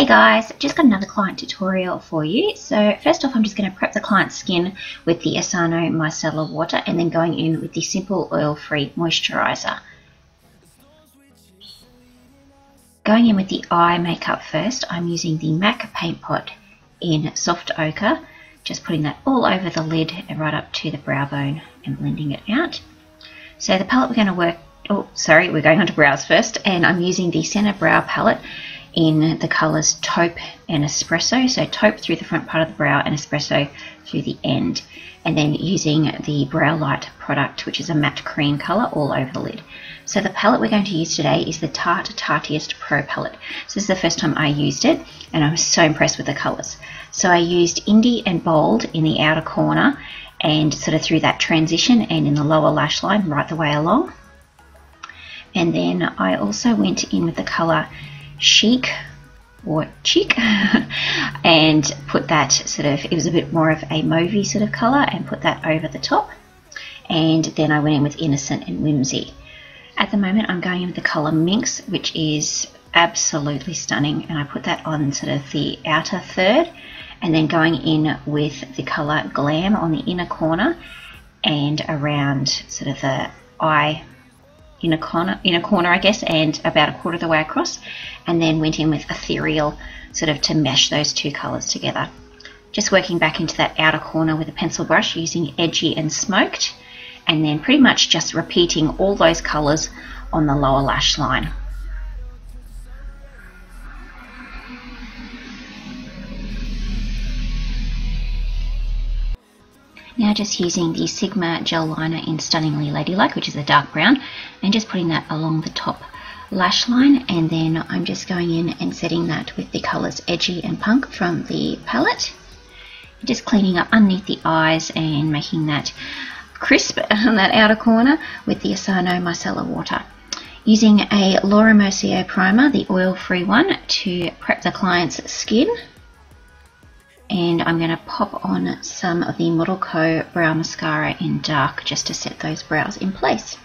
Hey guys, just got another client tutorial for you. So first off, I'm just going to prep the client's skin with the Essano Micellar water and then going in with the simple oil-free moisturiser. Going in with the eye makeup first, I'm using the MAC Paint Pot in Soft Ochre, just putting that all over the lid and right up to the brow bone and blending it out. So the palette we're going to work, we're going on to brows first, and I'm using the Senna brow palette in the colours Taupe and Espresso. So Taupe through the front part of the brow and Espresso through the end. And then using the Browlite product, which is a matte cream colour, all over the lid. So the palette we're going to use today is the Tarte Tarteist Pro palette. So this is the first time I used it, and I was so impressed with the colours. So I used Indie and Bold in the outer corner, and sort of through that transition and in the lower lash line right the way along. And then I also went in with the colour Chic or Chic and put that sort of, it was a bit more of a mauvey sort of colour, and put that over the top. And then I went in with Innocent and Whimsy. At the moment I'm going in with the colour Minx, which is absolutely stunning, and I put that on sort of the outer third, and then going in with the colour Glam on the inner corner and around sort of the eye inner corner I guess, and about a quarter of the way across, and then went in with Ethereal sort of to mesh those two colours together. Just working back into that outer corner with a pencil brush using Edgy and Smoked, and then pretty much just repeating all those colours on the lower lash line. Now just using the Sigma gel liner in Stunningly Ladylike, which is a dark brown, and just putting that along the top lash line, and then I'm just going in and setting that with the colours Edgy and Punk from the palette. Just cleaning up underneath the eyes and making that crisp on that outer corner with the Essano Micellar water. Using a Laura Mercier primer, the oil-free one, to prep the client's skin. And I'm going to pop on some of the Model Co Brow Mascara in dark just to set those brows in place.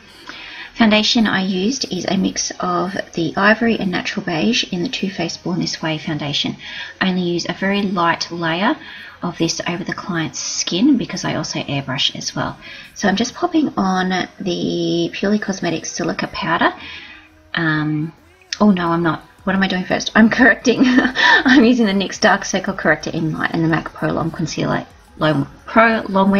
Foundation I used is a mix of the Ivory and Natural Beige in the Too Faced Born This Way foundation. I only use a very light layer of this over the client's skin because I also airbrush as well. So I'm just popping on the Purely Cosmetics Silica powder. Oh no, I'm not. What am I doing first? I'm correcting. I'm using the NYX Dark Circle Corrector in Light and the MAC Prolongwear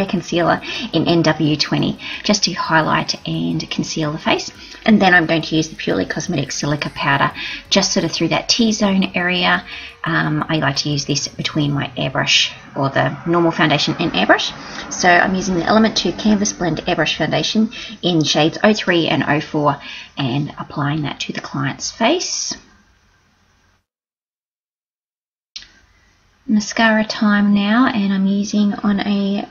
Concealer in NW20 just to highlight and conceal the face. And then I'm going to use the Purely Cosmetics Silica powder just sort of through that T-zone area. I like to use this between my airbrush, or the normal foundation and airbrush. So I'm using the Elementtwo Canvas Blend Airbrush Foundation in shades 03 and 04 and applying that to the client's face. Mascara time now, and I'm using on a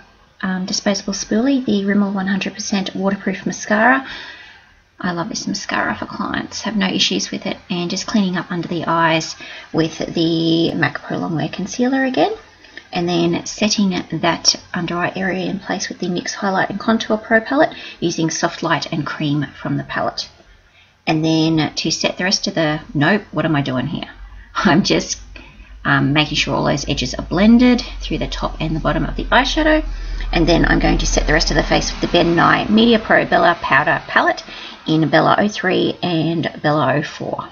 disposable spoolie the Rimmel 100% waterproof mascara. I love this mascara for clients, have no issues with it, and just cleaning up under the eyes with the MAC Prolongwear concealer again, and then setting that under eye area in place with the NYX Highlight and Contour Pro palette using Soft Light and Cream from the palette. And then to set the rest of the, nope, what am I doing here? I'm just making sure all those edges are blended through the top and the bottom of the eyeshadow. And then I'm going to set the rest of the face with the Ben Nye Media Pro Bella Powder Palette in Bella 03 and Bella 04.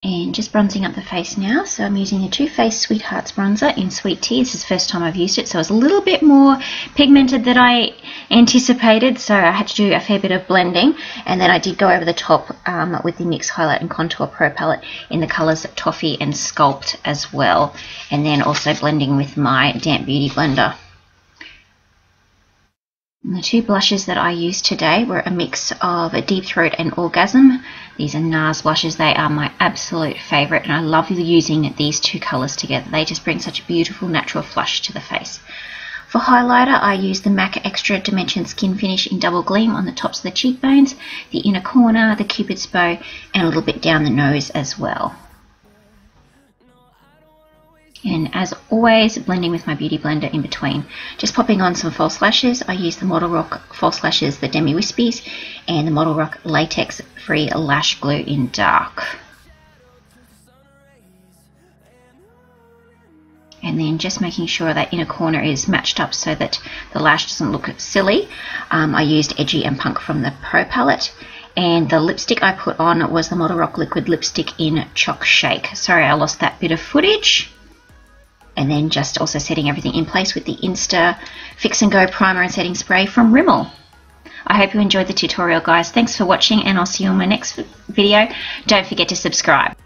And just bronzing up the face now. So I'm using the Too Faced Sweethearts bronzer in Sweet Tea. This is the first time I've used it, so it's a little bit more pigmented than I anticipated, so I had to do a fair bit of blending. And then I did go over the top with the NYX Highlight and Contour Pro palette in the colours Toffee and Sculpt as well. And then also blending with my Damp Beauty blender. And the two blushes that I used today were a mix of a Deep Throat and Orgasm. These are NARS blushes. They are my absolute favourite, and I love using these two colours together. They just bring such a beautiful natural flush to the face. For highlighter, I used the MAC Extra Dimension Skin Finish in Double Gleam on the tops of the cheekbones, the inner corner, the Cupid's bow, and a little bit down the nose as well. And as always, blending with my beauty blender in between. Just popping on some false lashes. I use the Model Rock false lashes, the Demi Wispies, and the Model Rock Latex Free Lash Glue in dark. And then just making sure that inner corner is matched up so that the lash doesn't look silly. I used Edgy and Punk from the Pro palette. And the lipstick I put on was the Model Rock Liquid Lipstick in Choc Shake. Sorry, I lost that bit of footage. And then just also setting everything in place with the Insta Fix and Go Primer and Setting Spray from Rimmel. I hope you enjoyed the tutorial, guys. Thanks for watching, and I'll see you on my next video. Don't forget to subscribe.